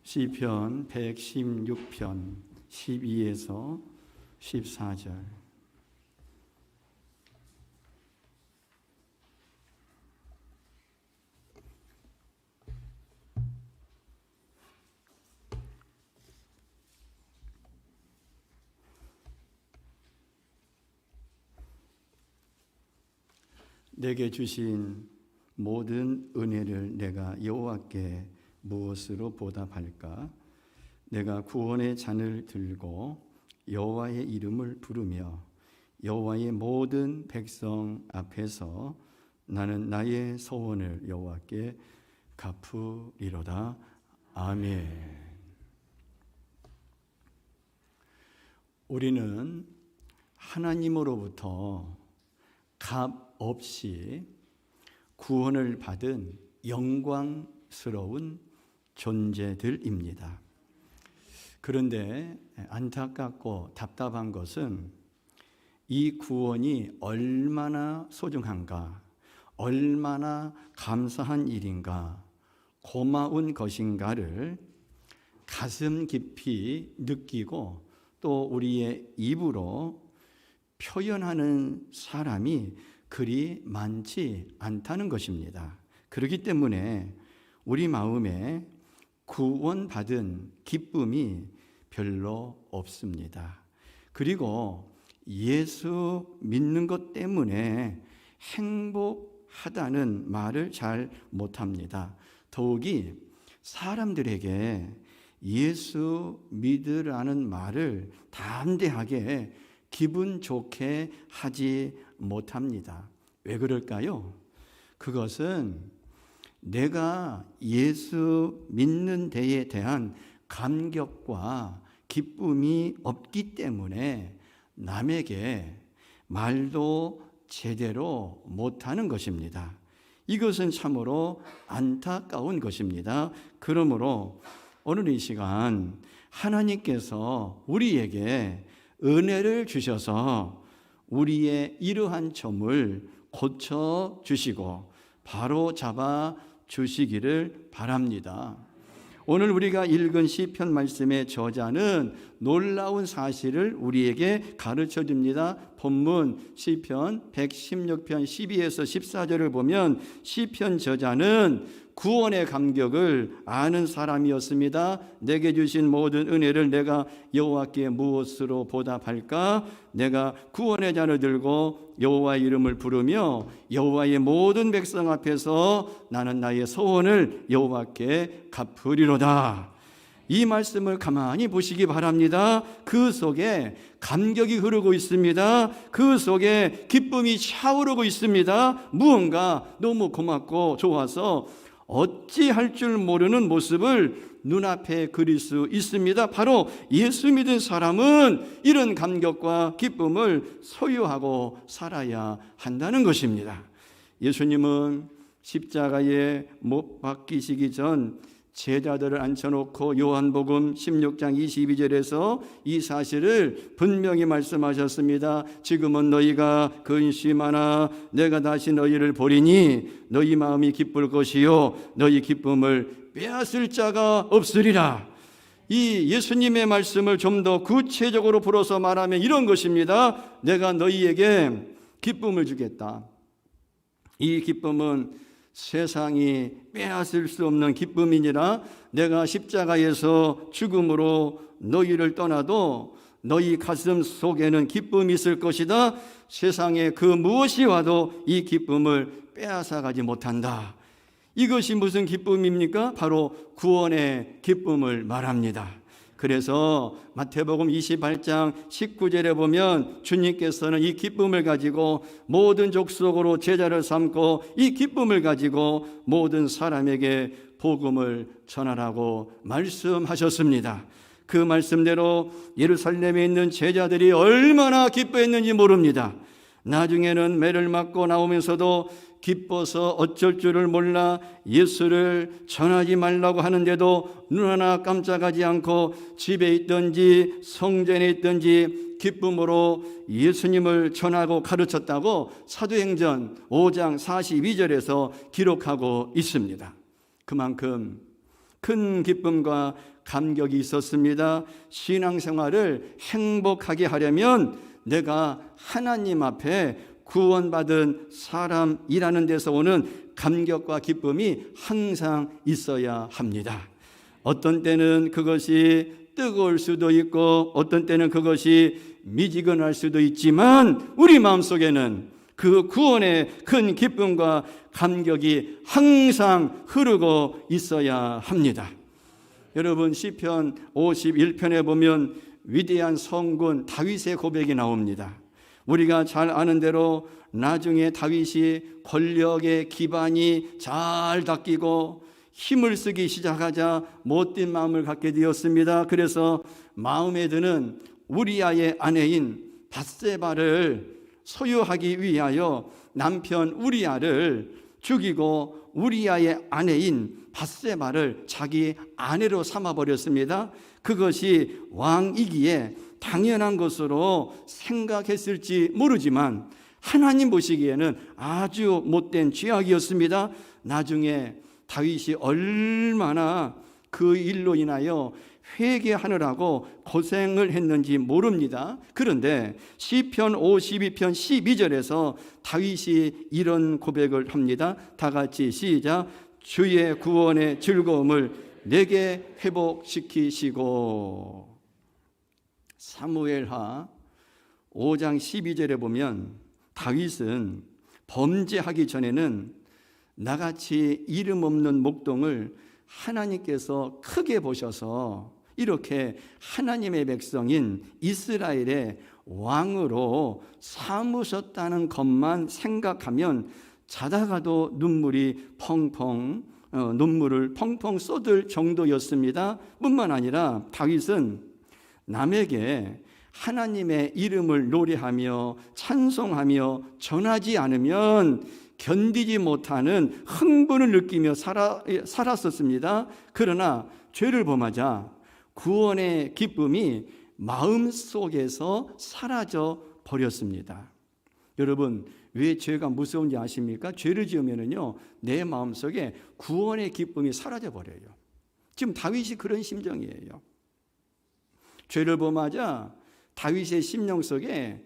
시편 116편 12에서 14절. 내게 주신 모든 은혜를 내가 여호와께 무엇으로 보답할까? 내가 구원의 잔을 들고 여호와의 이름을 부르며 여호와의 모든 백성 앞에서 나는 나의 소원을 여호와께 갚으리로다. 아멘. 우리는 하나님으로부터 값 없이 구원을 받은 영광스러운 존재들입니다. 그런데 안타깝고 답답한 것은 이 구원이 얼마나 소중한가, 얼마나 감사한 일인가, 고마운 것인가를 가슴 깊이 느끼고 또 우리의 입으로 표현하는 사람이 그리 많지 않다는 것입니다. 그렇기 때문에 우리 마음에 구원받은 기쁨이 별로 없습니다. 그리고 예수 믿는 것 때문에 행복하다는 말을 잘 못합니다. 더욱이 사람들에게 예수 믿으라는 말을 담대하게 기분 좋게 하지 못합니다. 왜 그럴까요? 그것은 내가 예수 믿는 데에 대한 감격과 기쁨이 없기 때문에 남에게 말도 제대로 못하는 것입니다. 이것은 참으로 안타까운 것입니다. 그러므로 오늘 이 시간 하나님께서 우리에게 은혜를 주셔서 우리의 이러한 점을 고쳐 주시고 바로 잡아 주시기를 바랍니다. 오늘 우리가 읽은 시편 말씀의 저자는 놀라운 사실을 우리에게 가르쳐 줍니다. 본문 시편 116편 12에서 14절을 보면 시편 저자는 구원의 감격을 아는 사람이었습니다. 내게 주신 모든 은혜를 내가 여호와께 무엇으로 보답할까? 내가 구원의 잔을 들고 여호와의 이름을 부르며 여호와의 모든 백성 앞에서 나는 나의 소원을 여호와께 갚으리로다. 이 말씀을 가만히 보시기 바랍니다. 그 속에 감격이 흐르고 있습니다. 그 속에 기쁨이 차오르고 있습니다. 무언가 너무 고맙고 좋아서 어찌할 줄 모르는 모습을 눈앞에 그릴 수 있습니다. 바로 예수 믿은 사람은 이런 감격과 기쁨을 소유하고 살아야 한다는 것입니다. 예수님은 십자가에 못 박히시기 전 제자들을 앉혀놓고 요한복음 16장 22절에서 이 사실을 분명히 말씀하셨습니다. 지금은 너희가 근심하나 내가 다시 너희를 보리니 너희 마음이 기쁠 것이요 너희 기쁨을 빼앗을 자가 없으리라. 이 예수님의 말씀을 좀 더 구체적으로 풀어서 말하면 이런 것입니다. 내가 너희에게 기쁨을 주겠다. 이 기쁨은 세상이 빼앗을 수 없는 기쁨이니라. 내가 십자가에서 죽음으로 너희를 떠나도 너희 가슴 속에는 기쁨이 있을 것이다. 세상에 그 무엇이 와도 이 기쁨을 빼앗아가지 못한다. 이것이 무슨 기쁨입니까? 바로 구원의 기쁨을 말합니다. 그래서 마태복음 28장 19절에 보면 주님께서는 이 기쁨을 가지고 모든 족속으로 제자를 삼고 이 기쁨을 가지고 모든 사람에게 복음을 전하라고 말씀하셨습니다. 그 말씀대로 예루살렘에 있는 제자들이 얼마나 기뻐했는지 모릅니다. 나중에는 매를 맞고 나오면서도 기뻐서 어쩔 줄을 몰라 예수를 전하지 말라고 하는데도 눈 하나 깜짝하지 않고 집에 있든지 성전에 있든지 기쁨으로 예수님을 전하고 가르쳤다고 사도행전 5장 42절에서 기록하고 있습니다. 그만큼 큰 기쁨과 감격이 있었습니다. 신앙생활을 행복하게 하려면 내가 하나님 앞에 구원받은 사람이라는 데서 오는 감격과 기쁨이 항상 있어야 합니다. 어떤 때는 그것이 뜨거울 수도 있고 어떤 때는 그것이 미지근할 수도 있지만 우리 마음속에는 그 구원의 큰 기쁨과 감격이 항상 흐르고 있어야 합니다. 여러분, 시편 51편에 보면 위대한 성군 다윗의 고백이 나옵니다. 우리가 잘 아는 대로 나중에 다윗이 권력의 기반이 잘 닦이고 힘을 쓰기 시작하자 못된 마음을 갖게 되었습니다. 그래서 마음에 드는 우리아의 아내인 밧세바를 소유하기 위하여 남편 우리아를 죽이고 우리아의 아내인 밧세바를 자기 아내로 삼아버렸습니다. 그것이 왕이기에 당연한 것으로 생각했을지 모르지만 하나님 보시기에는 아주 못된 죄악이었습니다. 나중에 다윗이 얼마나 그 일로 인하여 회개하느라고 고생을 했는지 모릅니다. 그런데 시편 52편 12절에서 다윗이 이런 고백을 합니다. 다 같이 시작. 주의 구원의 즐거움을 내게 회복시키시고. 사무엘하 5장 12절에 보면 다윗은 범죄하기 전에는 나같이 이름 없는 목동을 하나님께서 크게 보셔서 이렇게 하나님의 백성인 이스라엘의 왕으로 삼으셨다는 것만 생각하면 자다가도 눈물을 펑펑 쏟을 정도였습니다. 뿐만 아니라 다윗은 남에게 하나님의 이름을 노래하며 찬송하며 전하지 않으면 견디지 못하는 흥분을 느끼며 살았었습니다. 그러나 죄를 범하자 구원의 기쁨이 마음속에서 사라져 버렸습니다. 여러분, 왜 죄가 무서운지 아십니까? 죄를 지으면은요, 내 마음속에 구원의 기쁨이 사라져 버려요. 지금 다윗이 그런 심정이에요. 죄를 범하자 다윗의 심령 속에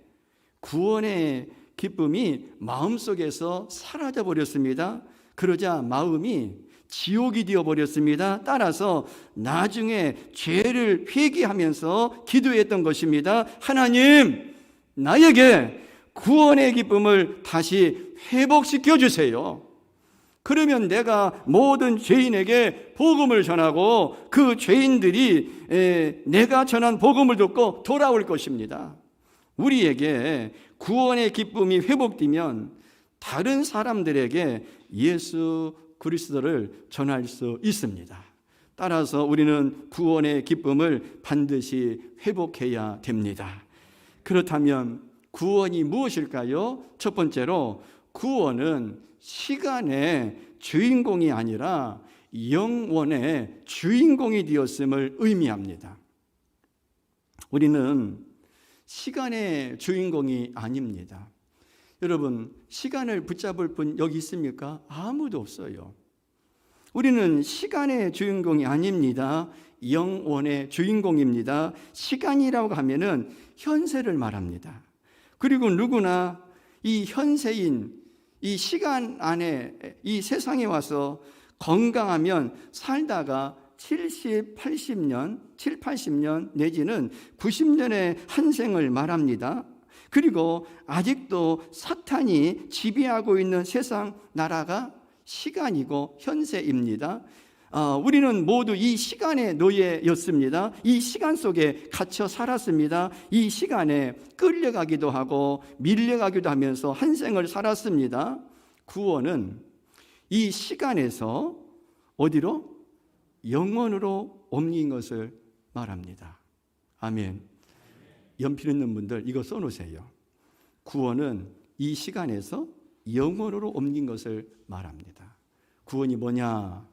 구원의 기쁨이 마음속에서 사라져 버렸습니다. 그러자 마음이 지옥이 되어 버렸습니다. 따라서 나중에 죄를 회개하면서 기도했던 것입니다. 하나님, 나에게 구원의 기쁨을 다시 회복시켜 주세요. 그러면 내가 모든 죄인에게 복음을 전하고 그 죄인들이 내가 전한 복음을 듣고 돌아올 것입니다. 우리에게 구원의 기쁨이 회복되면 다른 사람들에게 예수 그리스도를 전할 수 있습니다. 따라서 우리는 구원의 기쁨을 반드시 회복해야 됩니다. 그렇다면 구원이 무엇일까요? 첫 번째로 구원은 시간의 주인공이 아니라 영원의 주인공이 되었음을 의미합니다. 우리는 시간의 주인공이 아닙니다. 여러분, 시간을 붙잡을 분 여기 있습니까? 아무도 없어요. 우리는 시간의 주인공이 아닙니다. 영원의 주인공입니다. 시간이라고 하면은 현세를 말합니다. 그리고 누구나 이 현세인 이 시간 안에 이 세상에 와서 건강하면 살다가 70, 80년 내지는 90년의 한 생을 말합니다. 그리고 아직도 사탄이 지배하고 있는 세상 나라가 시간이고 현세입니다. 우리는 모두 이 시간의 노예였습니다. 이 시간 속에 갇혀 살았습니다. 이 시간에 끌려가기도 하고 밀려가기도 하면서 한 생을 살았습니다. 구원은 이 시간에서 어디로? 영원으로 옮긴 것을 말합니다. 아멘. 연필 있는 분들 이거 써놓으세요. 구원은 이 시간에서 영원으로 옮긴 것을 말합니다. 구원이 뭐냐?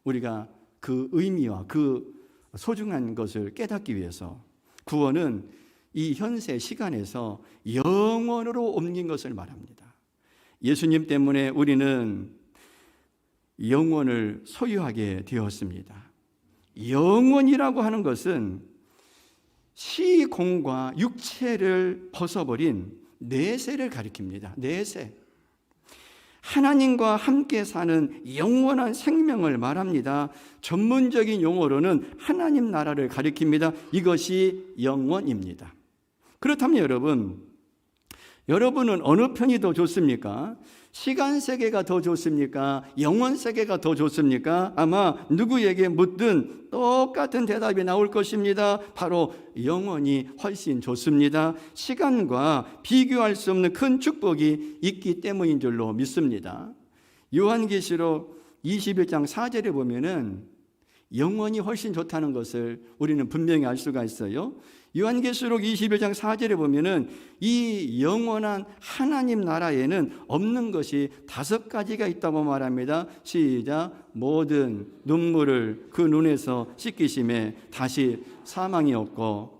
우리가 그 의미와 그 소중한 것을 깨닫기 위해서 구원은 이 현세 시간에서 영원으로 옮긴 것을 말합니다. 예수님 때문에 우리는 영원을 소유하게 되었습니다. 영원이라고 하는 것은 시공과 육체를 벗어버린 내세를 가리킵니다. 내세. 하나님과 함께 사는 영원한 생명을 말합니다. 전문적인 용어로는 하나님 나라를 가리킵니다. 이것이 영원입니다. 그렇다면 여러분은 어느 편이 더 좋습니까? 시간 세계가 더 좋습니까? 영원 세계가 더 좋습니까? 아마 누구에게 묻든 똑같은 대답이 나올 것입니다. 바로 영원이 훨씬 좋습니다. 시간과 비교할 수 없는 큰 축복이 있기 때문인 줄로 믿습니다. 요한계시록 21장 4절에 보면은 영원이 훨씬 좋다는 것을 우리는 분명히 알 수가 있어요. 요한계시록 21장 4절에 보면은 이 영원한 하나님 나라에는 없는 것이 5가지가 있다고 말합니다. 시작. 모든 눈물을 그 눈에서 씻기심에 다시 사망이 없고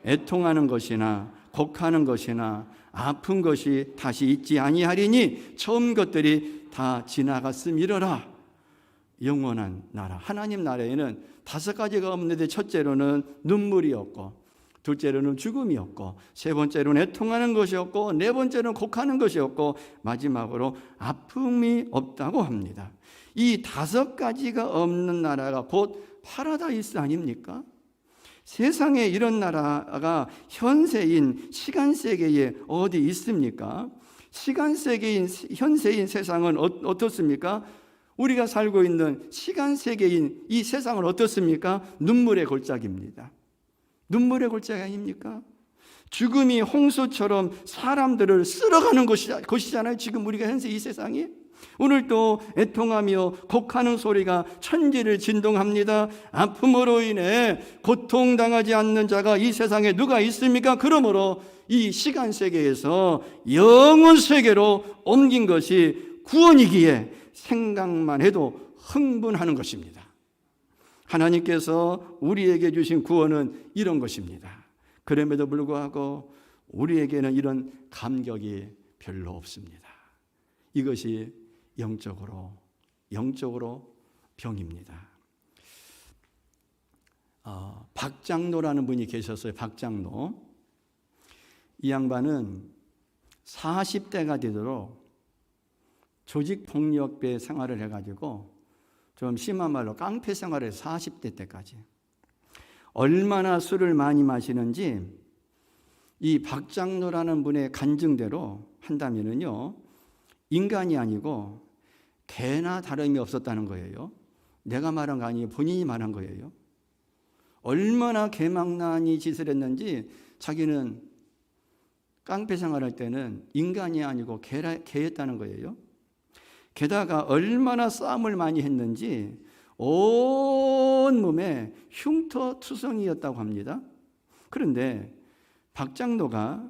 애통하는 것이나 곡하는 것이나 아픈 것이 다시 있지 아니하리니 처음 것들이 다 지나갔음이러라. 영원한 나라, 하나님 나라에는 5가지가 없는데 첫째로는 눈물이 없고, 둘째로는 죽음이 없고, 세 번째로는 애통하는 것이 없고, 네 번째로는 곡하는 것이 없고, 마지막으로 아픔이 없다고 합니다. 이 5가지가 없는 나라가 곧 파라다이스 아닙니까? 세상에 이런 나라가 현세인 시간 세계에 어디 있습니까? 시간 세계인 현세인 세상은 어떻습니까? 우리가 살고 있는 시간 세계인 이 세상은 어떻습니까? 눈물의 골짜기입니다. 눈물의 골짜기 아닙니까? 죽음이 홍수처럼 사람들을 쓸어가는 곳이잖아요. 지금 우리가 현재 이 세상이. 오늘도 애통하며 곡하는 소리가 천지를 진동합니다. 아픔으로 인해 고통당하지 않는 자가 이 세상에 누가 있습니까? 그러므로 이 시간 세계에서 영원 세계로 옮긴 것이 구원이기에 생각만 해도 흥분하는 것입니다. 하나님께서 우리에게 주신 구원은 이런 것입니다. 그럼에도 불구하고 우리에게는 이런 감격이 별로 없습니다. 이것이 영적으로 병입니다. 박장로라는 분이 계셨어요. 박장로. 이 양반은 40대가 되도록 조직폭력배 생활을 해가지고 좀 심한 말로 깡패 생활을 해서 40대 때까지 얼마나 술을 많이 마시는지 이 박장로라는 분의 간증대로 한다면은요, 인간이 아니고 개나 다름이 없었다는 거예요. 내가 말한 거 아니에요. 본인이 말한 거예요. 얼마나 개망나니 짓을 했는지 자기는 깡패 생활할 때는 인간이 아니고 개였다는 거예요. 게다가 얼마나 싸움을 많이 했는지 온 몸에 흉터투성이었다고 합니다. 그런데 박장로가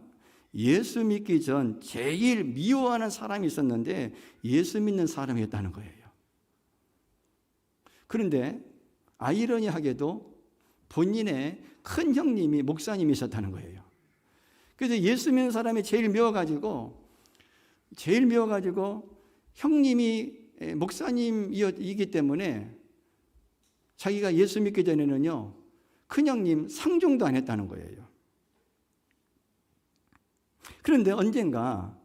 예수 믿기 전 제일 미워하는 사람이 있었는데 예수 믿는 사람이었다는 거예요. 그런데 아이러니하게도 본인의 큰 형님이 목사님이셨다는 거예요. 그래서 예수 믿는 사람이 제일 미워가지고 형님이 목사님이기 때문에 자기가 예수 믿기 전에는요, 큰형님 상종도 안 했다는 거예요. 그런데 언젠가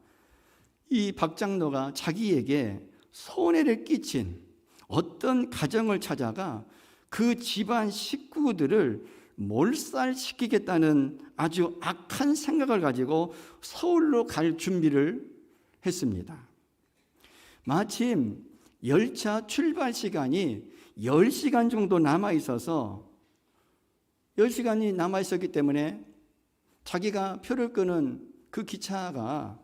이 박장로가 자기에게 손해를 끼친 어떤 가정을 찾아가 그 집안 식구들을 몰살시키겠다는 아주 악한 생각을 가지고 서울로 갈 준비를 했습니다. 마침 열차 출발 시간이 10시간 정도 남아있어서 10시간이 남아있었기 때문에 자기가 표를 끄는 그 기차가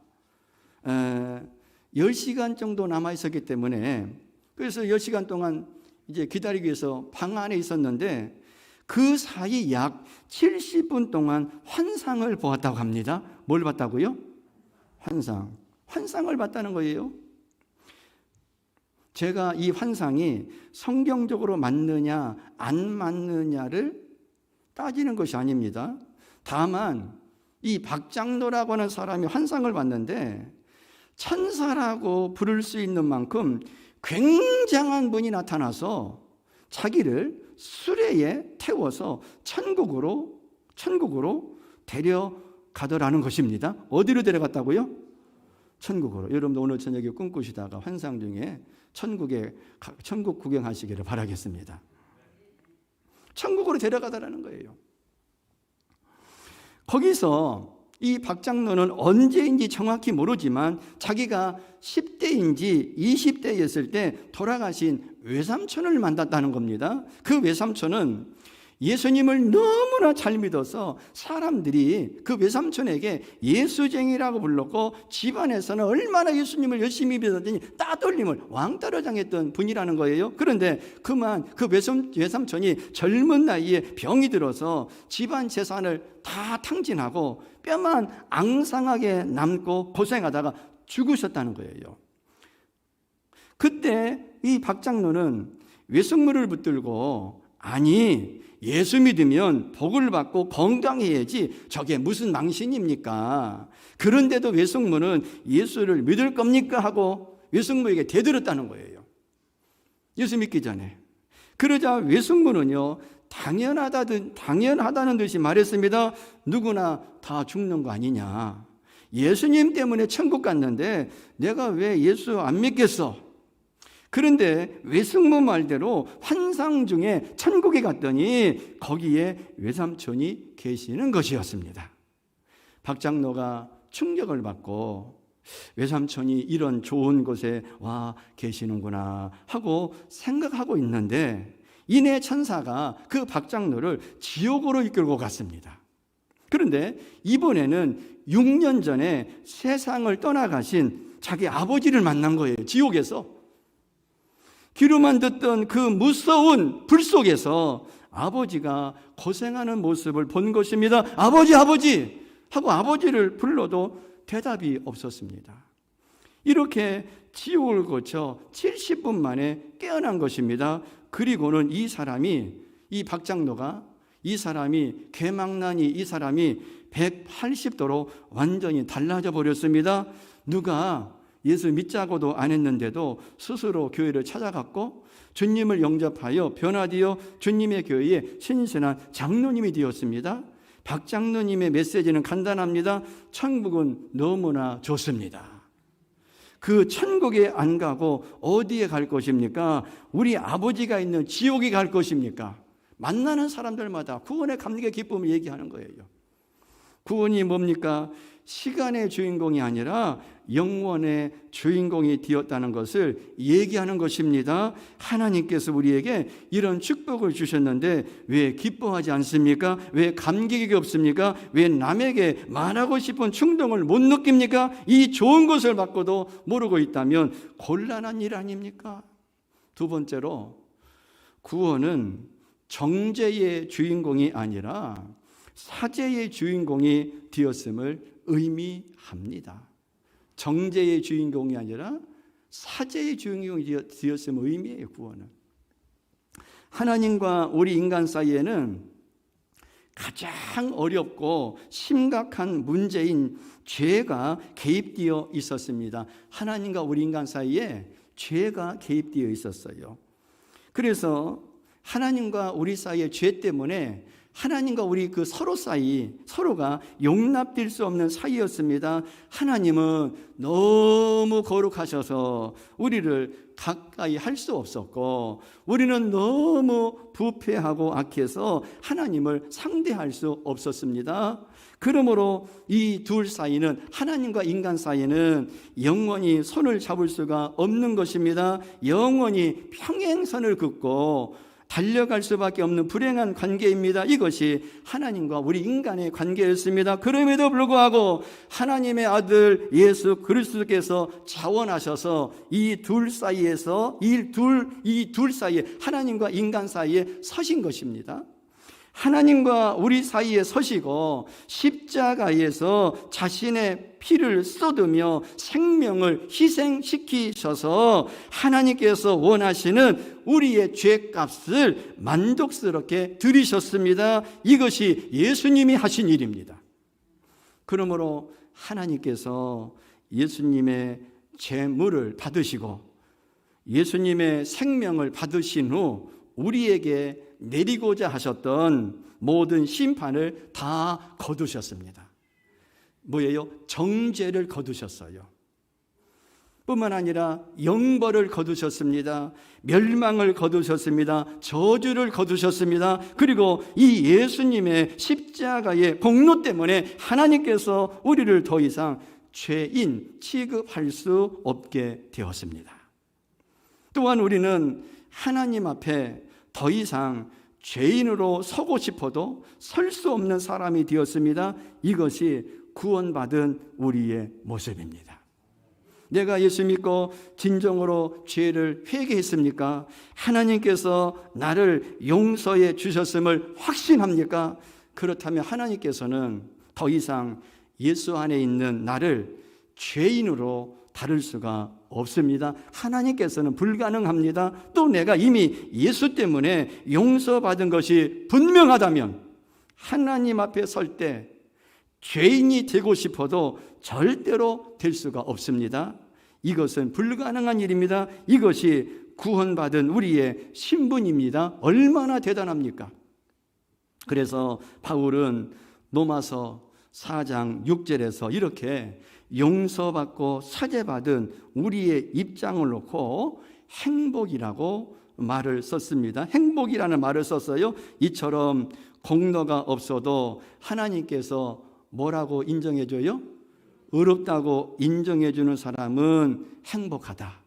10시간 정도 남아있었기 때문에 그래서 10시간 동안 이제 기다리기 위해서 방 안에 있었는데 그 사이 약 70분 동안 환상을 보았다고 합니다. 뭘 봤다고요? 환상을 봤다는 거예요. 제가 이 환상이 성경적으로 맞느냐 안 맞느냐를 따지는 것이 아닙니다. 다만 이 박장로라고 하는 사람이 환상을 봤는데 천사라고 부를 수 있는 만큼 굉장한 분이 나타나서 자기를 수레에 태워서 천국으로 데려가더라는 것입니다. 어디로 데려갔다고요? 천국으로. 여러분도 오늘 저녁에 꿈꾸시다가 환상 중에 천국 구경하시기를 바라겠습니다. 천국으로 데려가더라는 거예요. 거기서 이 박장로는 언제인지 정확히 모르지만 자기가 10대인지 20대였을 때 돌아가신 외삼촌을 만났다는 겁니다. 그 외삼촌은 예수님을 너무나 잘 믿어서 사람들이 그 외삼촌에게 예수쟁이라고 불렀고, 집안에서는 얼마나 예수님을 열심히 믿었더니 따돌림을 왕따로 당했던 분이라는 거예요. 그런데 그만 그 외삼촌이 젊은 나이에 병이 들어서 집안 재산을 다 탕진하고 뼈만 앙상하게 남고 고생하다가 죽으셨다는 거예요. 그때 이 박장로는 외숙모를 붙들고, 아니, 예수 믿으면 복을 받고 건강해야지 저게 무슨 망신입니까? 그런데도 외숙모는 예수를 믿을 겁니까? 하고 외숙모에게 대들었다는 거예요. 예수 믿기 전에. 그러자 외숙모는요, 당연하다는 듯이 말했습니다. 누구나 다 죽는 거 아니냐. 예수님 때문에 천국 갔는데 내가 왜 예수 안 믿겠어? 그런데 외숙모 말대로 환상 중에 천국에 갔더니 거기에 외삼촌이 계시는 것이었습니다. 박장로가 충격을 받고 외삼촌이 이런 좋은 곳에 와 계시는구나 하고 생각하고 있는데, 이내 천사가 그 박장로를 지옥으로 이끌고 갔습니다. 그런데 이번에는 6년 전에 세상을 떠나가신 자기 아버지를 만난 거예요. 지옥에서. 귀로만 듣던 그 무서운 불 속에서 아버지가 고생하는 모습을 본 것입니다. 아버지 하고 아버지를 불러도 대답이 없었습니다. 이렇게 지옥을 거쳐 70분 만에 깨어난 것입니다. 그리고는 이 박장로가 개망난이 이 사람이 180도로 완전히 달라져 버렸습니다. 누가 예수 믿자고도 안 했는데도 스스로 교회를 찾아갔고 주님을 영접하여 변화되어 주님의 교회에 신선한 장로님이 되었습니다. 박장로님의 메시지는 간단합니다. 천국은 너무나 좋습니다. 그 천국에 안 가고 어디에 갈 것입니까? 우리 아버지가 있는 지옥에 갈 것입니까? 만나는 사람들마다 구원의 감격의 기쁨을 얘기하는 거예요. 구원이 뭡니까? 시간의 주인공이 아니라 영원의 주인공이 되었다는 것을 얘기하는 것입니다. 하나님께서 우리에게 이런 축복을 주셨는데 왜 기뻐하지 않습니까? 왜 감격이 없습니까? 왜 남에게 말하고 싶은 충동을 못 느낍니까? 이 좋은 것을 받고도 모르고 있다면 곤란한 일 아닙니까? 두 번째로, 구원은 정죄의 주인공이 아니라 사죄의 주인공이 되었음을 의미합니다. 정죄의 주인공이 아니라 사죄의 주인공이 되었음을 의미해요. 구원은. 하나님과 우리 인간 사이에는 가장 어렵고 심각한 문제인 죄가 개입되어 있었습니다. 하나님과 우리 인간 사이에 죄가 개입되어 있었어요. 그래서 하나님과 우리 사이의 죄 때문에 하나님과 우리 그 서로가 용납될 수 없는 사이였습니다. 하나님은 너무 거룩하셔서 우리를 가까이 할 수 없었고, 우리는 너무 부패하고 악해서 하나님을 상대할 수 없었습니다. 그러므로 이 둘 사이는, 하나님과 인간 사이는 영원히 손을 잡을 수가 없는 것입니다. 영원히 평행선을 긋고 달려갈 수밖에 없는 불행한 관계입니다. 이것이 하나님과 우리 인간의 관계였습니다. 그럼에도 불구하고 하나님의 아들 예수 그리스도께서 자원하셔서 이 둘 사이에 하나님과 인간 사이에 서신 것입니다. 하나님과 우리 사이에 서시고 십자가에서 자신의 피를 쏟으며 생명을 희생시키셔서 하나님께서 원하시는 우리의 죄값을 만족스럽게 들이셨습니다. 이것이 예수님이 하신 일입니다. 그러므로 하나님께서 예수님의 제물을 받으시고 예수님의 생명을 받으신 후 우리에게 내리고자 하셨던 모든 심판을 다 거두셨습니다. 뭐예요? 정죄를 거두셨어요. 뿐만 아니라 영벌을 거두셨습니다. 멸망을 거두셨습니다. 저주를 거두셨습니다. 그리고 이 예수님의 십자가의 공로 때문에 하나님께서 우리를 더 이상 죄인 취급할 수 없게 되었습니다. 또한 우리는 하나님 앞에 더 이상 죄인으로 서고 싶어도 설 수 없는 사람이 되었습니다. 이것이 구원받은 우리의 모습입니다. 내가 예수 믿고 진정으로 죄를 회개했습니까? 하나님께서 나를 용서해 주셨음을 확신합니까? 그렇다면 하나님께서는 더 이상 예수 안에 있는 나를 죄인으로 다룰 수가 없습니다. 하나님께서는 불가능합니다. 또 내가 이미 예수 때문에 용서받은 것이 분명하다면 하나님 앞에 설 때 죄인이 되고 싶어도 절대로 될 수가 없습니다. 이것은 불가능한 일입니다. 이것이 구원받은 우리의 신분입니다. 얼마나 대단합니까? 그래서 바울은 로마서 4장 6절에서 이렇게 용서받고 사죄받은 우리의 입장을 놓고 행복이라고 말을 썼습니다. 행복이라는 말을 썼어요. 이처럼 공로가 없어도 하나님께서 뭐라고 인정해줘요? 의롭다고 인정해주는 사람은 행복하다.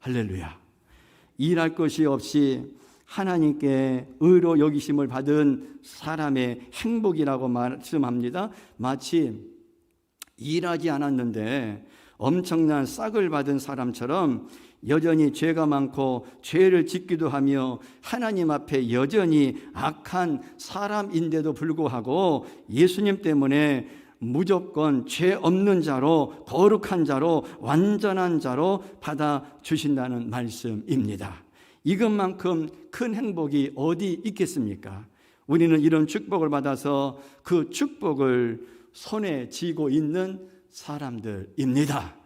할렐루야. 일할 것이 없이 하나님께 의로 여기심을 받은 사람의 행복이라고 말씀합니다. 마치 일하지 않았는데 엄청난 싹을 받은 사람처럼 여전히 죄가 많고 죄를 짓기도 하며 하나님 앞에 여전히 악한 사람인데도 불구하고 예수님 때문에 무조건 죄 없는 자로, 거룩한 자로, 완전한 자로 받아주신다는 말씀입니다. 이것만큼 큰 행복이 어디 있겠습니까? 우리는 이런 축복을 받아서 그 축복을 손에 쥐고 있는 사람들입니다.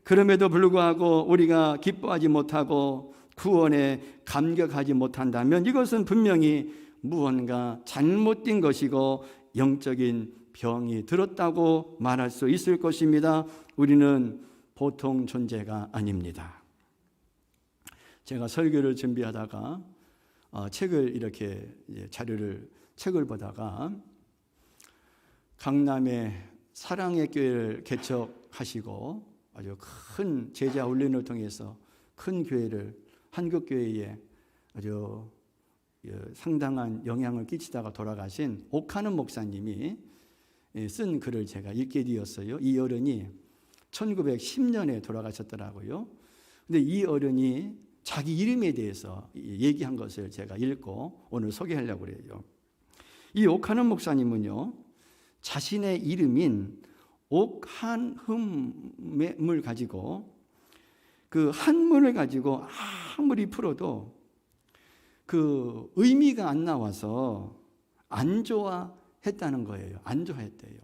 그럼에도 불구하고 우리가 기뻐하지 못하고 구원에 감격하지 못한다면 이것은 분명히 무언가 잘못된 것이고 영적인 병이 들었다고 말할 수 있을 것입니다. 우리는 보통 존재가 아닙니다. 제가 설교를 준비하다가 책을 이렇게 책을 보다가 강남에 사랑의 교회를 개척하시고 아주 큰 제자 훈련을 통해서 큰 교회를 한국 교회에 아주 상당한 영향을 끼치다가 돌아가신 옥하는 목사님이 쓴 글을 제가 읽게 되었어요. 이 어른이 1910년에 돌아가셨더라고요. 근데 이 어른이 자기 이름에 대해서 얘기한 것을 제가 읽고 오늘 소개하려고 그래요. 이 옥하는 목사님은요, 자신의 이름인 옥한흠을 가지고 그 한문을 가지고 아무리 풀어도 그 의미가 안 나와서 안 좋아했다는 거예요. 안 좋아했대요.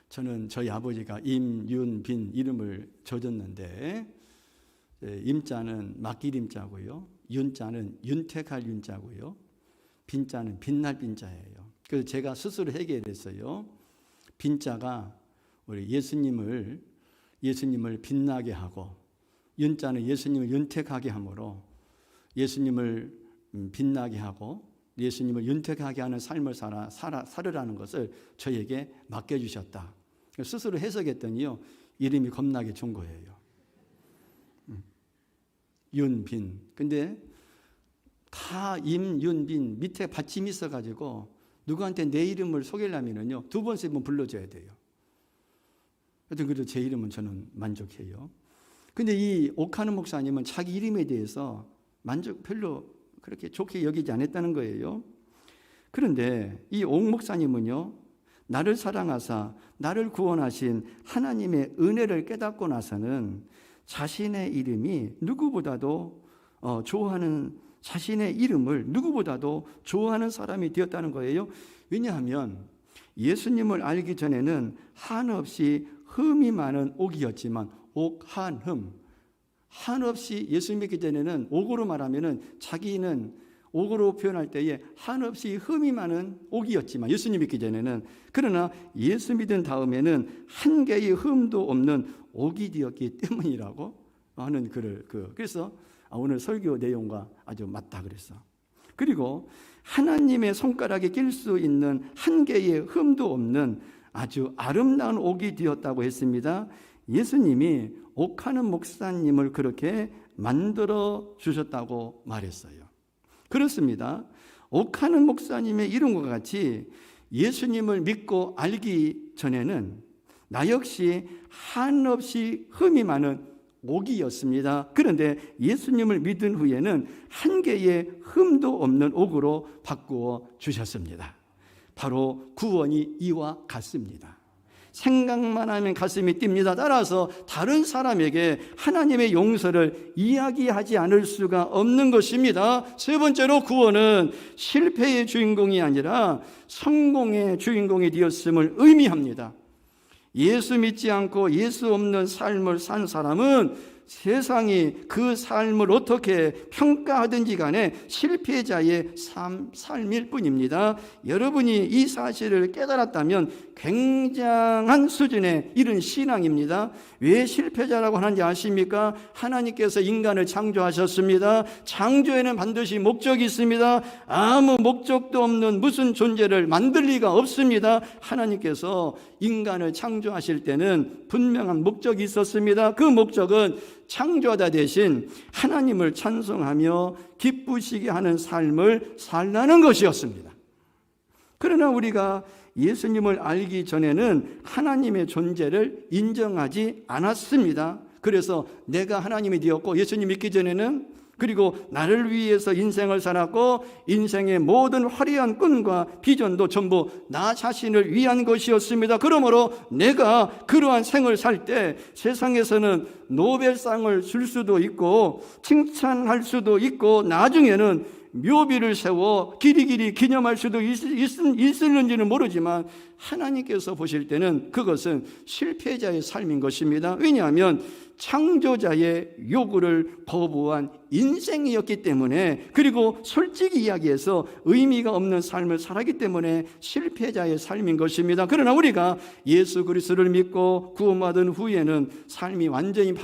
저는 저희 아버지가 임윤빈 이름을 져줬는데 임자는 맡길 임자고요, 윤자는 윤택할 윤자고요, 빈자는 빛날 빈자예요. 그래서 제가 스스로 해결했어요. 빈자가 우리 예수님을 빛나게 하고, 윤자는 예수님을 윤택하게 함으로 예수님을 빛나게 하고 예수님을 윤택하게 하는 삶을 살으라는 것을 저에게 맡겨주셨다. 스스로 해석했더니요, 이름이 겁나게 좋은 거예요. 윤빈. 근데 다 임윤빈 밑에 받침이 있어가지고 누구한테 내 이름을 소개하려면요 2번, 3번 불러줘야 돼요. 하여튼 그래도 제 이름은 저는 만족해요. 근데 이 옥하는 목사님은 자기 이름에 대해서 별로 그렇게 좋게 여기지 않았다는 거예요. 그런데 이 옥 목사님은요, 나를 사랑하사 나를 구원하신 하나님의 은혜를 깨닫고 나서는 자신의 이름이 누구보다도 자신의 이름을 누구보다도 좋아하는 사람이 되었다는 거예요. 왜냐하면 예수님을 알기 전에는 한없이 흠이 많은 옥이었지만 옥한흠, 한없이 예수 믿기 전에는 옥으로 말하면은 자기는 옥으로 표현할 때에 한없이 흠이 많은 옥이었지만 예수님 믿기 전에는, 그러나 예수 믿은 다음에는 한 개의 흠도 없는 옥이 되었기 때문이라고 하는 글을 그래서 오늘 설교 내용과 아주 맞다 그랬어. 그리고 하나님의 손가락에 낄 수 있는 한 개의 흠도 없는 아주 아름다운 옥이 되었다고 했습니다. 예수님이 옥하는 목사님을 그렇게 만들어 주셨다고 말했어요. 그렇습니다. 옥하는 목사님의 이름과 같이 예수님을 믿고 알기 전에는 나 역시 한없이 흠이 많은 옥이었습니다. 그런데 예수님을 믿은 후에는 한 개의 흠도 없는 옥으로 바꾸어 주셨습니다. 바로 구원이 이와 같습니다. 생각만 하면 가슴이 뜁니다. 따라서 다른 사람에게 하나님의 용서를 이야기하지 않을 수가 없는 것입니다. 세 번째로 구원은 실패의 주인공이 아니라 성공의 주인공이 되었음을 의미합니다. 예수 믿지 않고 예수 없는 삶을 산 사람은 세상이 그 삶을 어떻게 평가하든지 간에 실패자의 삶일 뿐입니다. 여러분이 이 사실을 깨달았다면 굉장한 수준의 이른 신앙입니다. 왜 실패자라고 하는지 아십니까? 하나님께서 인간을 창조하셨습니다. 창조에는 반드시 목적이 있습니다. 아무 목적도 없는 무슨 존재를 만들 리가 없습니다. 하나님께서 인간을 창조하실 때는 분명한 목적이 있었습니다. 그 목적은 창조자 대신 하나님을 찬송하며 기쁘시게 하는 삶을 살라는 것이었습니다. 그러나 우리가 예수님을 알기 전에는 하나님의 존재를 인정하지 않았습니다. 그래서 내가 하나님이 되었고, 예수님 믿기 전에는, 그리고 나를 위해서 인생을 살았고, 인생의 모든 화려한 꿈과 비전도 전부 나 자신을 위한 것이었습니다. 그러므로 내가 그러한 생을 살 때 세상에서는 노벨상을 줄 수도 있고 칭찬할 수도 있고 나중에는 묘비를 세워 길이길이 기념할 수도 있을는지는 모르지만 하나님께서 보실 때는 그것은 실패자의 삶인 것입니다. 왜냐하면 창조자의 요구를 거부한 인생이었기 때문에, 그리고 솔직히 이야기해서 의미가 없는 삶을 살았기 때문에 실패자의 삶인 것입니다. 그러나 우리가 예수 그리스도를 믿고 구원받은 후에는 삶이 완전히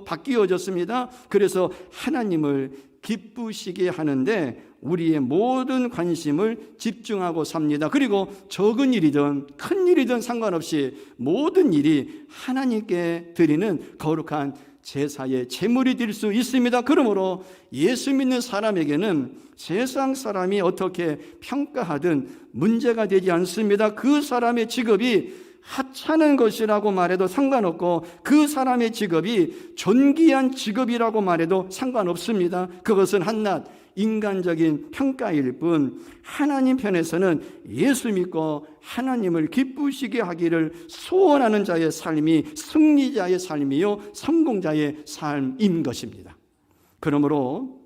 바뀌어졌습니다. 그래서 하나님을 기쁘시게 하는데 우리의 모든 관심을 집중하고 삽니다. 그리고 적은 일이든 큰 일이든 상관없이 모든 일이 하나님께 드리는 거룩한 제사의 제물이 될 수 있습니다. 그러므로 예수 믿는 사람에게는 세상 사람이 어떻게 평가하든 문제가 되지 않습니다. 그 사람의 직업이 하찮은 것이라고 말해도 상관없고, 그 사람의 직업이 존귀한 직업이라고 말해도 상관없습니다. 그것은 한낱 인간적인 평가일 뿐, 하나님 편에서는 예수 믿고 하나님을 기쁘시게 하기를 소원하는 자의 삶이 승리자의 삶이요 성공자의 삶인 것입니다. 그러므로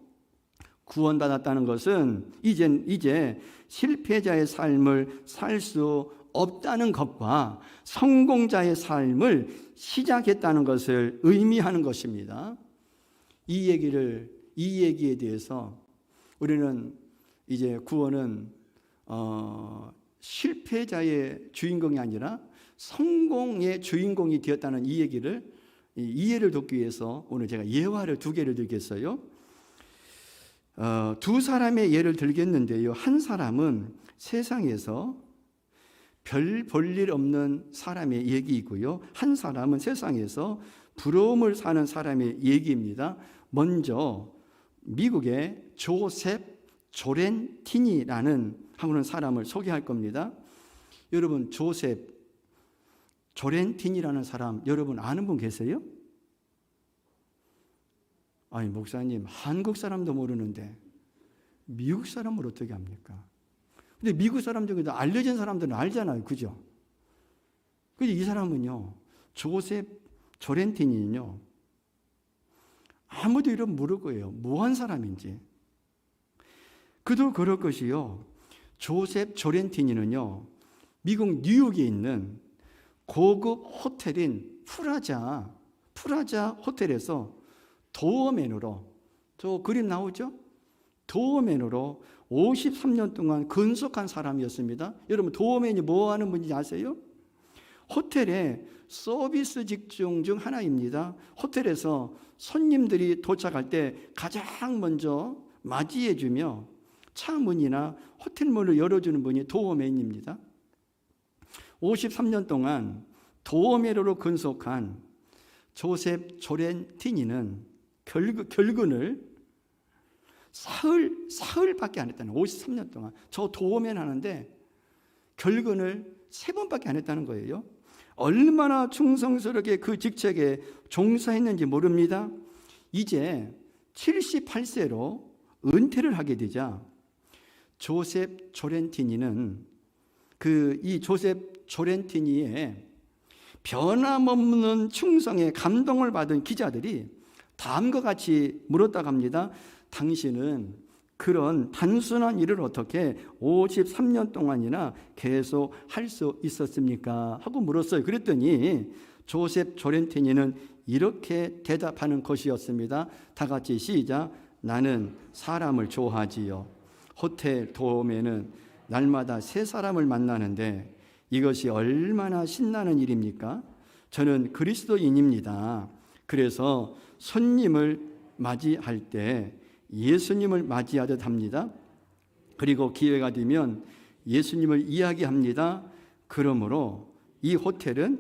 구원받았다는 것은 이제 실패자의 삶을 살 수 없다는 것과 성공자의 삶을 시작했다는 것을 의미하는 것입니다. 이 얘기에 대해서 우리는 이제 구원은 실패자의 주인공이 아니라 성공의 주인공이 되었다는 이 얘기를 이해를 돕기 위해서 오늘 제가 예화를 2개를 들겠어요. 두 사람의 예를 들겠는데요. 한 사람은 세상에서 별 볼 일 없는 사람의 얘기이고요. 한 사람은 세상에서 부러움을 사는 사람의 얘기입니다. 먼저 미국의 조셉 조렌티니라는 하는 사람을 소개할 겁니다. 여러분, 조셉 조렌티니라는 사람 여러분 아는 분 계세요? 아니, 목사님, 한국 사람도 모르는데 미국 사람을 어떻게 합니까? 근데 미국 사람 중에도 알려진 사람들은 알잖아요. 그죠? 근데 이 사람은요, 조셉 조렌티니는요, 아무도 이름 모를 거예요. 뭐한 사람인지. 그도 그럴 것이요. 조셉 조렌티니는요, 미국 뉴욕에 있는 고급 호텔인 프라자 호텔에서 도어맨으로, 저 그림 나오죠? 도어맨으로 53년 동안 근속한 사람이었습니다. 여러분, 도어맨이 뭐 하는 분인지 아세요? 호텔의 서비스 직종 중 하나입니다. 호텔에서 손님들이 도착할 때 가장 먼저 맞이해주며 차 문이나 호텔 문을 열어주는 분이 도어맨입니다. 53년 동안 도어맨으로 근속한 조셉 조렌티니는 결근을 사흘밖에 안 했다는 거예요. 53년 동안 저 도어맨 하는데 결근을 3번밖에 안 했다는 거예요. 얼마나 충성스럽게 그 직책에 종사했는지 모릅니다. 이제 78세로 은퇴를 하게 되자 조셉 조렌티니는 이 조셉 조렌티니의 변함없는 충성에 감동을 받은 기자들이 다음과 같이 물었다고 합니다. 당신은 그런 단순한 일을 어떻게 53년 동안이나 계속 할 수 있었습니까? 하고 물었어요. 그랬더니 조셉 조렌티니는 이렇게 대답하는 것이었습니다. 다 같이 시작. 나는 사람을 좋아하지요. 호텔 도어맨은 날마다 새 사람을 만나는데 이것이 얼마나 신나는 일입니까? 저는 그리스도인입니다. 그래서 손님을 맞이할 때 예수님을 맞이하듯 합니다. 그리고 기회가 되면 예수님을 이야기합니다. 그러므로 이 호텔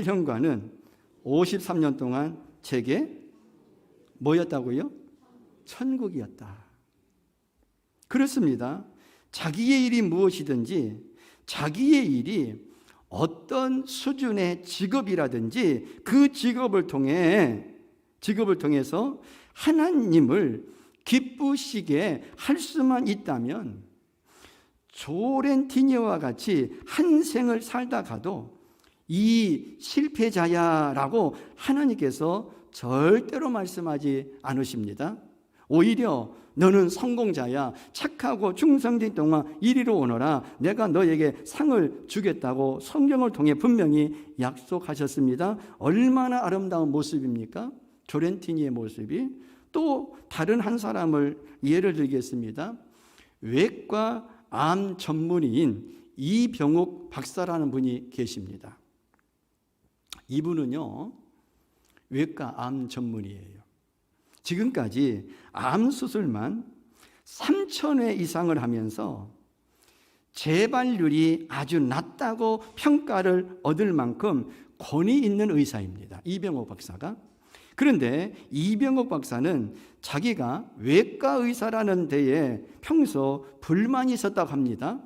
현관은 53년 동안 제게 뭐였다고요? 천국이었다. 그렇습니다. 자기의 일이 무엇이든지 자기의 일이 어떤 수준의 직업이라든지 그 직업을 통해서 하나님을 기쁘시게 할 수만 있다면 조렌티니와 같이 한 생을 살다 가도 이 실패자야라고 하나님께서 절대로 말씀하지 않으십니다. 오히려 너는 성공자야, 착하고 충성된 동안 이리로 오너라, 내가 너에게 상을 주겠다고 성경을 통해 분명히 약속하셨습니다. 얼마나 아름다운 모습입니까? 조렌티니의 모습이. 또 다른 한 사람을 예를 들겠습니다. 외과 암 전문의인 이병옥 박사라는 분이 계십니다. 이분은요, 외과 암 전문의예요. 지금까지 암 수술만 3,000회 이상을 하면서 재발률이 아주 낮다고 평가를 얻을 만큼 권위 있는 의사입니다. 이병옥 박사가. 그런데 이병옥 박사는 자기가 외과 의사라는 데에 평소 불만이 있었다고 합니다.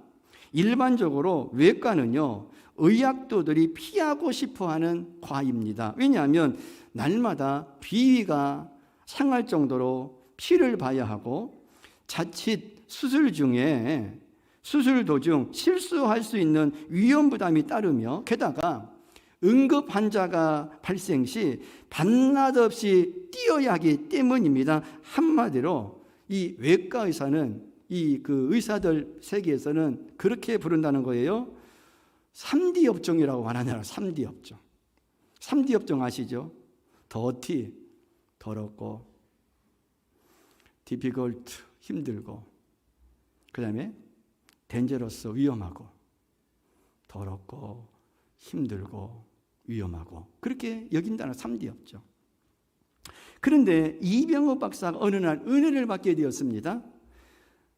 일반적으로 외과는요, 의학도들이 피하고 싶어하는 과입니다. 왜냐하면 날마다 비위가 상할 정도로 피를 봐야 하고 자칫 수술 도중 실수할 수 있는 위험 부담이 따르며 게다가 응급 환자가 발생 시 밤낮 없이 뛰어야 하기 때문입니다. 한마디로 이 외과 의사는 그 의사들 세계에서는 그렇게 부른다는 거예요. 3D 업종이라고 하나요? 3D 업종. 3D 업종 아시죠? 더티, 더럽고, difficult, 힘들고, 그 다음에 dangerous, 위험하고, 더럽고, 힘들고, 위험하고, 그렇게 여긴다는 3D 업종. 그런데 이병옥 박사가 어느 날 은혜를 받게 되었습니다.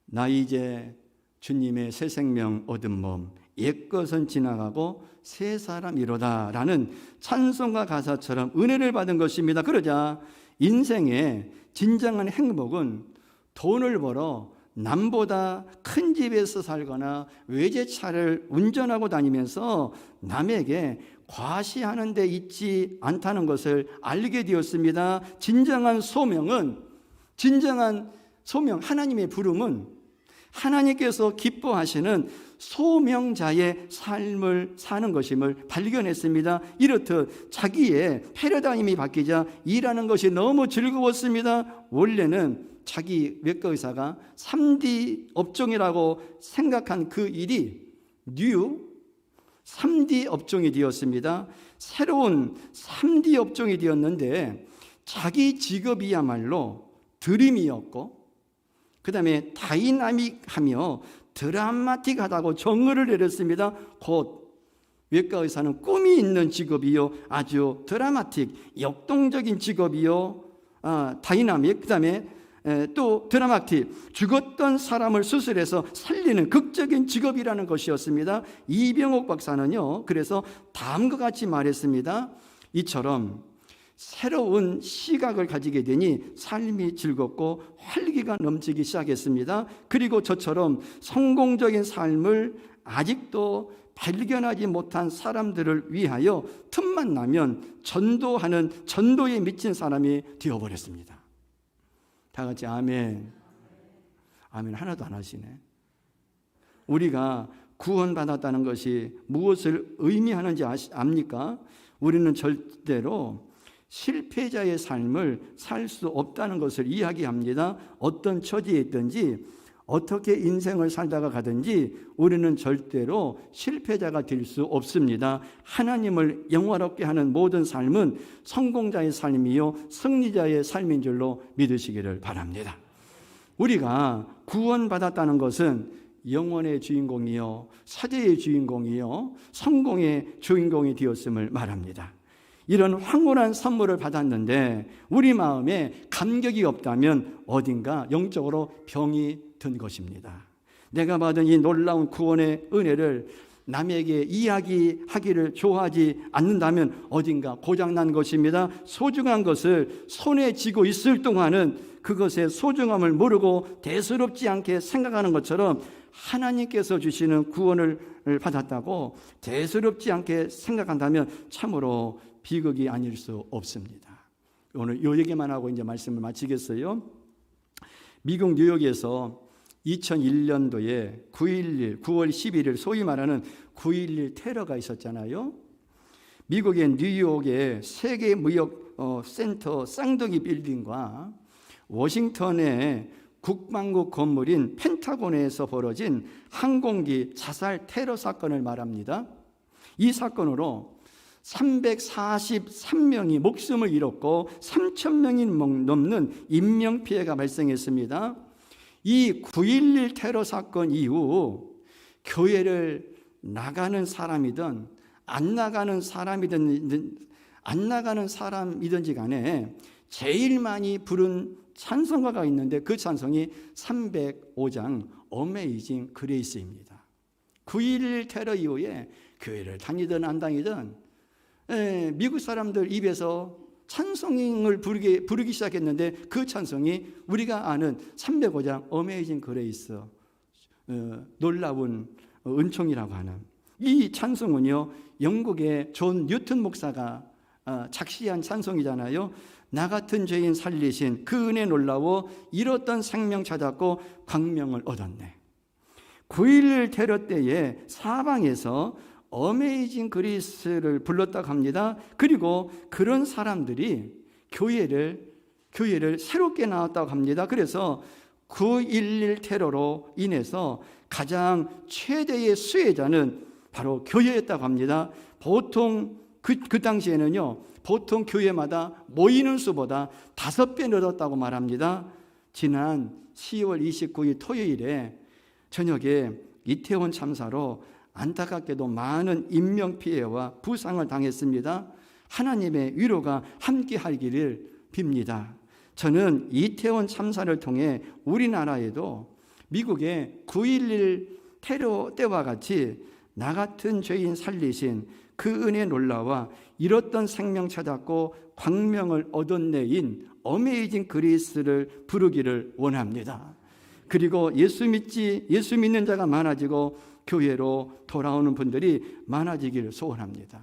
나 이제 주님의 새 생명 얻은 몸, 옛것은 지나가고 새 사람이로다 라는 찬송가 가사처럼 은혜를 받은 것입니다. 그러자 인생의 진정한 행복은 돈을 벌어 남보다 큰 집에서 살거나 외제차를 운전하고 다니면서 남에게 과시하는 데 있지 않다는 것을 알게 되었습니다. 진정한 소명, 하나님의 부름은 하나님께서 기뻐하시는 소명자의 삶을 사는 것임을 발견했습니다. 이렇듯 자기의 패러다임이 바뀌자 일하는 것이 너무 즐거웠습니다. 원래는 자기 외과 의사가 3D 업종이라고 생각한 그 일이 3D 업종이 되었습니다. 새로운 3D 업종이 되었는데 자기 직업이야말로 드림이었고, 그 다음에 다이나믹하며 드라마틱하다고 정의를 내렸습니다. 곧 외과 의사는 꿈이 있는 직업이요, 아주 드라마틱, 역동적인 직업이요, 다이나믹, 그 다음에 또 드라마틱, 죽었던 사람을 수술해서 살리는 극적인 직업이라는 것이었습니다. 이병옥 박사는요, 그래서 다음과 같이 말했습니다. 이처럼 새로운 시각을 가지게 되니 삶이 즐겁고 활기가 넘치기 시작했습니다. 그리고 저처럼 성공적인 삶을 아직도 발견하지 못한 사람들을 위하여 틈만 나면 전도하는 전도에 미친 사람이 되어버렸습니다. 다 같이 아멘. 아멘 하나도 안 하시네. 우리가 구원받았다는 것이 무엇을 의미하는지 압니까? 우리는 절대로 실패자의 삶을 살 수 없다는 것을 이야기합니다. 어떤 처지에 있든지 어떻게 인생을 살다가 가든지 우리는 절대로 실패자가 될 수 없습니다. 하나님을 영화롭게 하는 모든 삶은 성공자의 삶이요 승리자의 삶인 줄로 믿으시기를 바랍니다. 우리가 구원받았다는 것은 영원의 주인공이요 사제의 주인공이요 성공의 주인공이 되었음을 말합니다. 이런 황홀한 선물을 받았는데 우리 마음에 감격이 없다면 어딘가 영적으로 병이 든 것입니다. 내가 받은 이 놀라운 구원의 은혜를 남에게 이야기하기를 좋아하지 않는다면 어딘가 고장난 것입니다. 소중한 것을 손에 쥐고 있을 동안은 그것의 소중함을 모르고 대수롭지 않게 생각하는 것처럼 하나님께서 주시는 구원을 받았다고 대수롭지 않게 생각한다면 참으로 비극이 아닐 수 없습니다. 오늘 이 얘기만 하고 이제 말씀을 마치겠어요. 미국 뉴욕에서 2001년도에 9.11, 9월 11일 소위 말하는 9.11 테러가 있었잖아요. 미국의 뉴욕의 세계무역센터 쌍둥이 빌딩과 워싱턴의 국방국 건물인 펜타곤에서 벌어진 항공기 자살 테러 사건을 말합니다. 이 사건으로 343명이 목숨을 잃었고 3,000명이 넘는 인명피해가 발생했습니다. 이 9.11 테러 사건 이후 교회를 나가는 사람이든 안 나가는 사람이든지 간에 제일 많이 부른 찬송가가 있는데 그 찬송이 305장 어메이징 그레이스입니다. 9.11 테러 이후에 교회를 다니든 안 다니든 미국 사람들 입에서 찬송을 부르기 시작했는데 그 찬송이 우리가 아는 305장 어메이징 그레이스, 놀라운 은총이라고 하는 이 찬송은요 영국의 존 뉴턴 목사가 작시한 찬송이잖아요. 나 같은 죄인 살리신 그 은혜 놀라워 잃었던 생명 찾았고 광명을 얻었네. 9.11 테러 때에 사방에서 어메이징 그리스를 불렀다고 합니다. 그리고 그런 사람들이 교회를 새롭게 나왔다고 합니다. 그래서 9.11 테러로 인해서 가장 최대의 수혜자는 바로 교회였다고 합니다. 보통 그 당시에는요 보통 교회마다 모이는 수보다 5배 늘었다고 말합니다. 지난 10월 29일 토요일에 저녁에 이태원 참사로 안타깝게도 많은 인명피해와 부상을 당했습니다. 하나님의 위로가 함께 하기를 빕니다. 저는 이태원 참사를 통해 우리나라에도 미국의 9.11 테러 때와 같이 나 같은 죄인 살리신 그 은혜 놀라와 잃었던 생명 찾았고 광명을 얻어내인 어메이징 그리스를 부르기를 원합니다. 그리고 예수 믿는 자가 많아지고 교회로 돌아오는 분들이 많아지기를 소원합니다.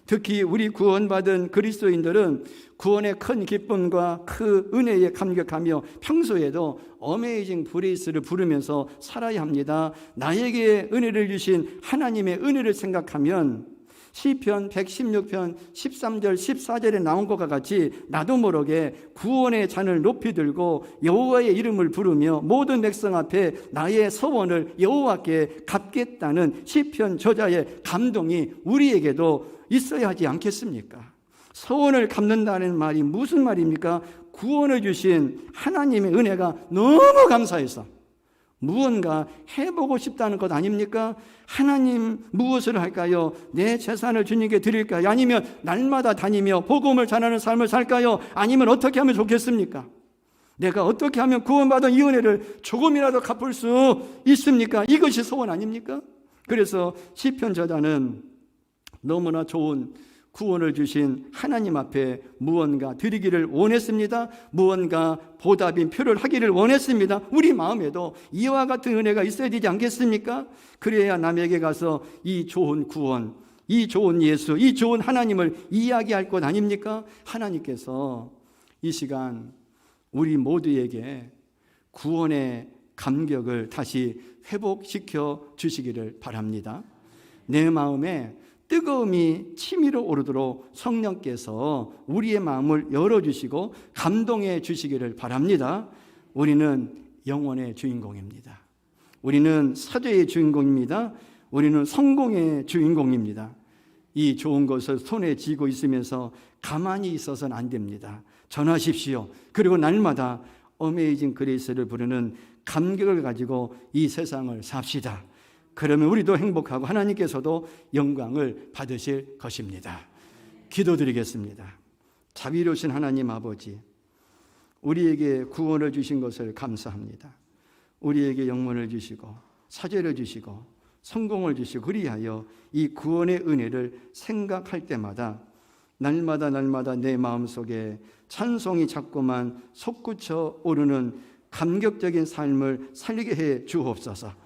특히 우리 구원받은 그리스도인들은 구원의 큰 기쁨과 그 은혜에 감격하며 평소에도 어메이징 그레이스를 부르면서 살아야 합니다. 나에게 은혜를 주신 하나님의 은혜를 생각하면 시편 116편 13절 14절에 나온 것과 같이 나도 모르게 구원의 잔을 높이 들고 여호와의 이름을 부르며 모든 백성 앞에 나의 서원을 여호와께 갚겠다는 시편 저자의 감동이 우리에게도 있어야 하지 않겠습니까? 소원을 갚는다는 말이 무슨 말입니까? 구원을 주신 하나님의 은혜가 너무 감사해서 무언가 해보고 싶다는 것 아닙니까? 하나님 무엇을 할까요? 내 재산을 주님께 드릴까요? 아니면 날마다 다니며 복음을 전하는 삶을 살까요? 아니면 어떻게 하면 좋겠습니까? 내가 어떻게 하면 구원받은 이 은혜를 조금이라도 갚을 수 있습니까? 이것이 소원 아닙니까? 그래서 시편 저자는 너무나 좋은 구원을 주신 하나님 앞에 무언가 드리기를 원했습니다. 무언가 보답인 표를 하기를 원했습니다. 우리 마음에도 이와 같은 은혜가 있어야 되지 않겠습니까? 그래야 남에게 가서 이 좋은 구원, 이 좋은 예수, 이 좋은 하나님을 이야기할 것 아닙니까? 하나님께서 이 시간 우리 모두에게 구원의 감격을 다시 회복시켜 주시기를 바랍니다. 내 마음에 뜨거움이 치밀어 오르도록 성령께서 우리의 마음을 열어주시고 감동해 주시기를 바랍니다. 우리는 영혼의 주인공입니다. 우리는 사죄의 주인공입니다. 우리는 성공의 주인공입니다. 이 좋은 것을 손에 쥐고 있으면서 가만히 있어서는 안 됩니다. 전하십시오. 그리고 날마다 어메이징 그레이스를 부르는 감격을 가지고 이 세상을 삽시다. 그러면 우리도 행복하고 하나님께서도 영광을 받으실 것입니다. 기도드리겠습니다. 자비로우신 하나님 아버지, 우리에게 구원을 주신 것을 감사합니다. 우리에게 영문을 주시고 사죄를 주시고 성공을 주시고 그리하여 이 구원의 은혜를 생각할 때마다 날마다 내 마음속에 찬송이 자꾸만 솟구쳐 오르는 감격적인 삶을 살리게 해 주옵소서.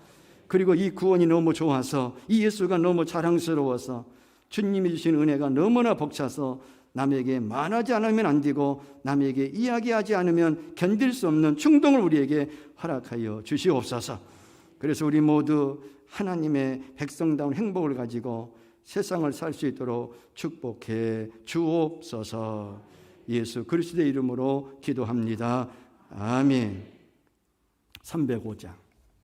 그리고 이 구원이 너무 좋아서 이 예수가 너무 자랑스러워서 주님이 주신 은혜가 너무나 벅차서 남에게 말하지 않으면 안 되고 남에게 이야기하지 않으면 견딜 수 없는 충동을 우리에게 허락하여 주시옵소서. 그래서 우리 모두 하나님의 백성다운 행복을 가지고 세상을 살 수 있도록 축복해 주옵소서. 예수 그리스도의 이름으로 기도합니다. 아멘. 305장